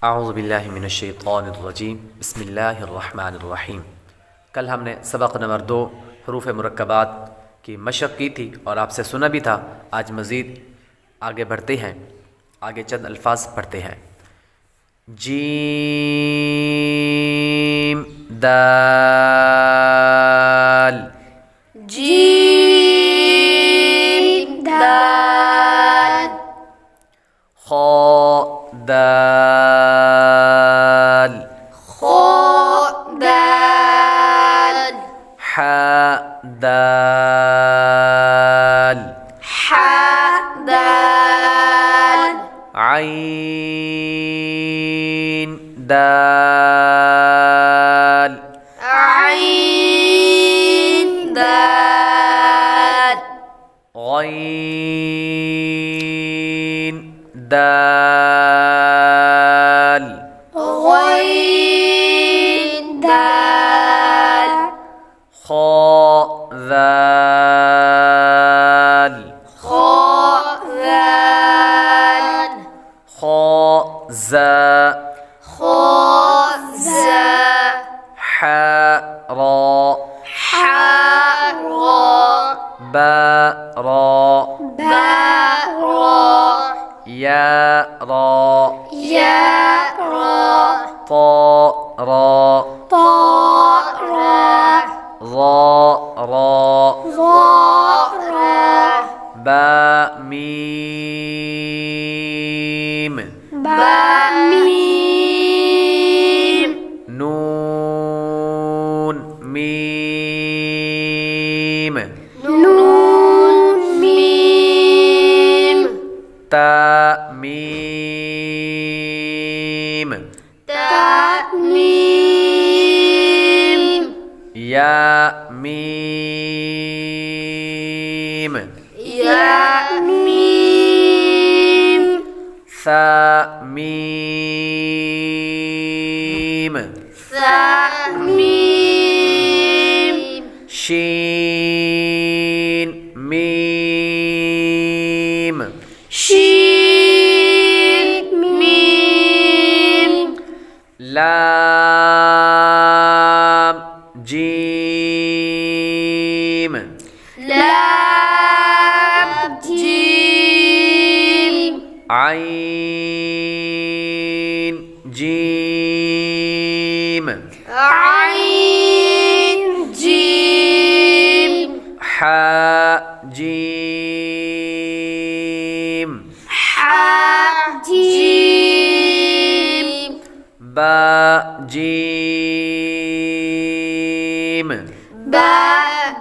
अऊज़ु बिल्लाहि मिनश्शैतानिर्रजीम बिस्मिल्लाहिर्रहमानिर्रहीम। कल हमने सबक नंबर 2 हरूफ मुरक्कबात की मशक़ की थी और आपसे सुना भी था। आज मज़ीद आगे बढ़ते हैं, आगे चंद अल्फाज पढ़ते हैं। जीम दाल, जीम दाल, खा दाल, खो दाल, हा दाल, हा दाल, आइन दाल, आइन दाल, गैन दाल, गैन दाल, खा दाल, खो दाल, खा जा, खो जा, हा रा, हा रा, बा रा, बा रा, या रा, या रा, ता रा, طا را، ظا را، ظا را، با میم، با میم، نون میم، نون میم، تا میم، تا میم، یا میم، یا میم، ثا میم، ثا میم، شین میم، شین میم، لام جیم، لام جیم، عین جیم، عین جیم، حا جیم، حا جیم، با جیم، با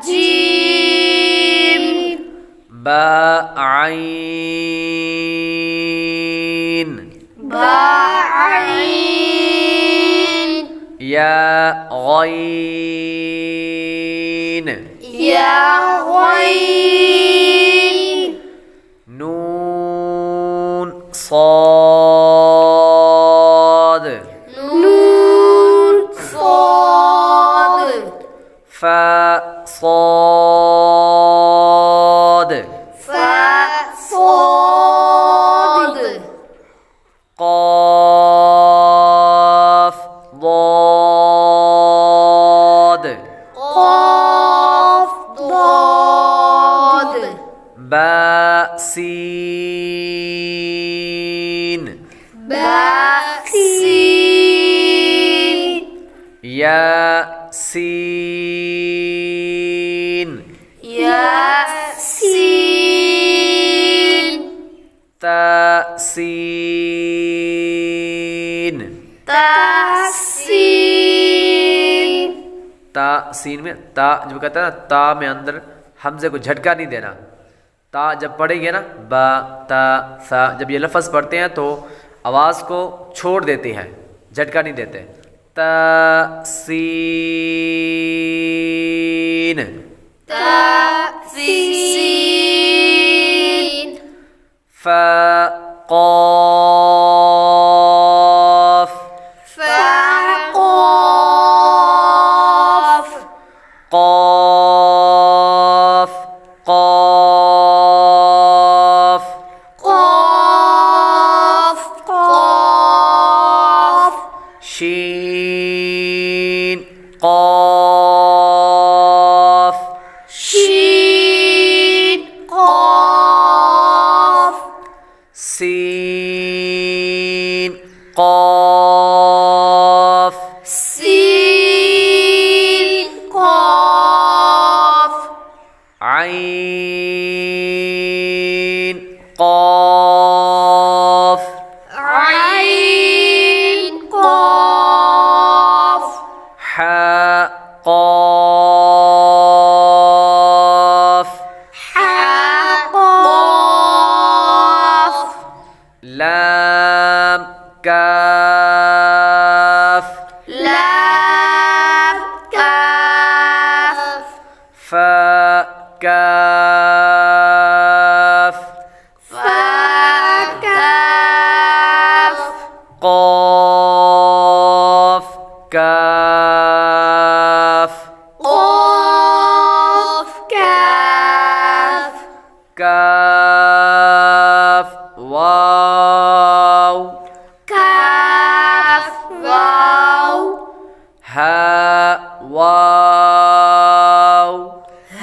جیم، با عین، با عین، یا غین، یا غین، نون صاد، نون صاد، فا صاد، فا صاد، قاف ضاد، قاف ضاد، با سین، با سین، یا سین، یا سین، تا سین، تا سین، تا सीन में ता जब कहता है ना, ता में अंदर हमजे को झटका नहीं देना। ता जब पढ़ेंगे ना, बा ता सा, जब ये लफ्ज़ पढ़ते हैं तो आवाज़ को छोड़ देते हैं, झटका नहीं देते। ता सीन, تا سین، फा قاف، فا قاف، قاف قاف، قاف قاف، शीन क़ाफ शीन क़ाफ सीन क़ाफ सीन क़ाफ आइन क़ाफ आइन क़ाफ हा क़ाफ हा क़ाफ लाम काफ लाम काफ फा काफ फा काफ क़ाफ काफ क़ाफ काफ काफ वाव काफ वाव हा वाव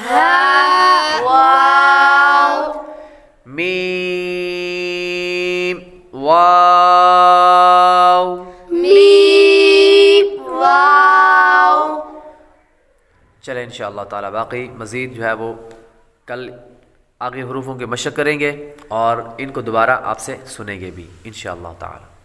हा वाव मीम वाव मीम वाव। चले इंशाअल्लाह ताला बाकी मज़ीद जो है वो कल आगे हरूफों के मशक करेंगे और इनको दोबारा आपसे सुनेंगे भी इंशाअल्लाह ताला।